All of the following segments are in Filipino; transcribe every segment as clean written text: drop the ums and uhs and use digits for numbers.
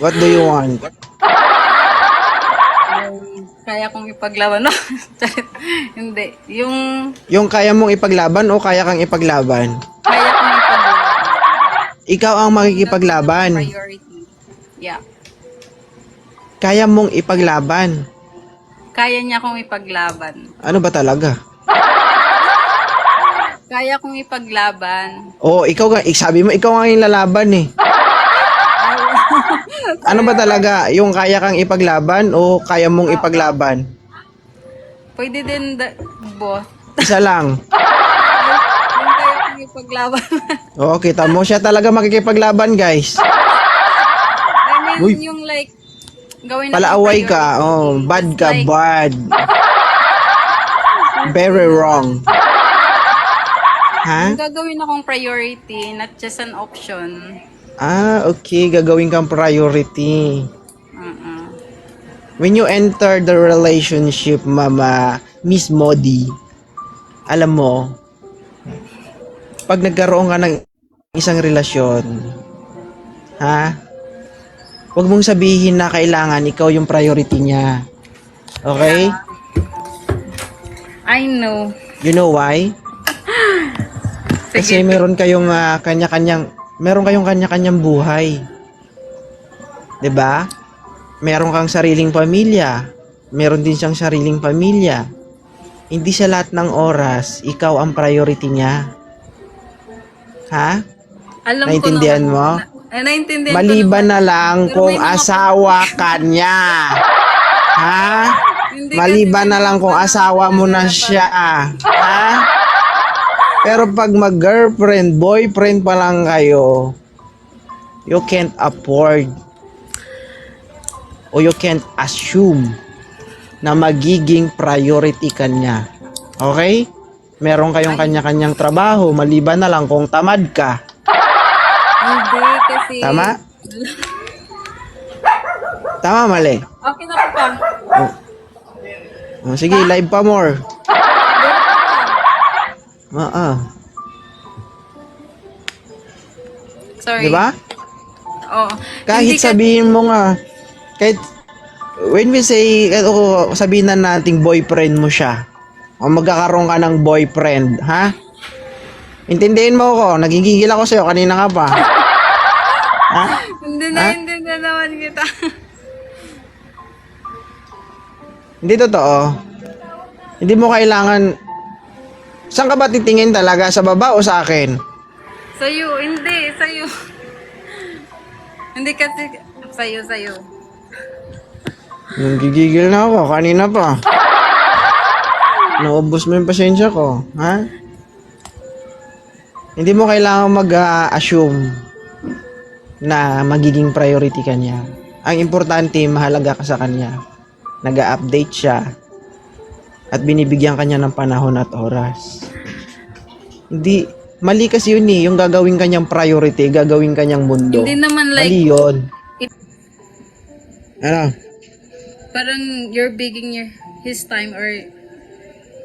What do you want? Kaya kong ipaglaban. No? Hindi. Yung kaya mong ipaglaban o kaya kang ipaglaban? Kaya kong ipaglaban. Ikaw ang makikipaglaban. Priority. Yeah. Kaya mong ipaglaban. Kaya niya akong ipaglaban. Ano ba talaga? Kaya kong ipaglaban. Oo, ikaw nga. Sabi mo, ikaw nga yung lalaban eh. Ano ba talaga? Yung kaya kang ipaglaban o kaya mong ipaglaban? Pwede din, boss. Isa lang. Yung kaya kong ipaglaban. Oo, kita mo. Siya talaga makikipaglaban, guys. I mean, Uy. yung like, gawin Palaaway ka. Oh, bad ka, Like, bad. Very wrong. Ha? yung gagawin akong priority, not just an option. Ah, okay. Gagawin kang priority. When you enter the relationship, Mama, Miss Modi, alam mo, pag nagkaroon ka ng isang relasyon, ha? Huwag mong sabihin na kailangan ikaw yung priority niya. Okay? I know. You know why? Kasi Sige. meron kayong kanya-kanyang buhay. 'Di ba? Meron kang sariling pamilya. Meron din siyang sariling pamilya. Hindi sa lahat ng oras ikaw ang priority niya. Ha? Alam Naintindihan ko mo? Naintindihan Maliban ko na lang Pero kung may mga asawa ka niya. Ha? Hindi Maliban kasi na lang kung asawa mo na siya. Ha? Pero pag mag-girlfriend, boyfriend pa lang kayo, you can't afford o you can't assume na magiging priority ka niya. Okay? Meron kayong kanya-kanyang trabaho, maliban na lang kung tamad ka. Hindi kasi. Tama? Tama, mali? Okay na po pa. Oh, sige, live pa more. Sorry. Di ba? Oo. Kahit Hindi ka- sabihin mo nga, kahit when we say, sabihin na nating boyfriend mo siya, o magkakaroon ka ng boyfriend, ha? Intindihin mo ako, nagigigil ako sa'yo, kanina ka pa. Ha? Hindi Ha? na naman kita. Hindi totoo. Hindi mo kailangan, saan ka ba titingin talaga? Sa baba o sa akin? Sa'yo. Hindi. Sa'yo. Hindi kasi. Sa'yo. Nagigigil na ako, kanina pa. Naubos mo yung pasensya ko, ha? Hindi mo kailangan mag-assume na magiging priority ka niya. Ang importante, mahalaga ka sa kanya. Nag-update siya at binibigyan kanya ng panahon at oras. Hindi, mali kasi yun eh, yung gagawin kanyang priority, gagawin kanyang mundo. Hindi naman like. Mali yun. Ano? Parang you're begging his time or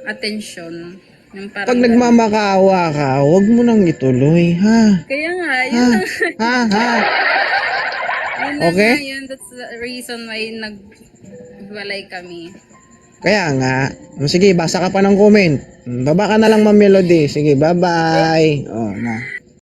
attention. Yung parang Pag nagmamakaawa ka, huwag mo nang ituloy, ha? Kaya nga, yun na. Ha? Yun na Okay? nga yun. That's the reason why nagwalay kami. Kaya nga. Sige, basa ka pa ng comment. Baba ka na lang, Ma'am Melody. Sige, bye-bye. Oh, na.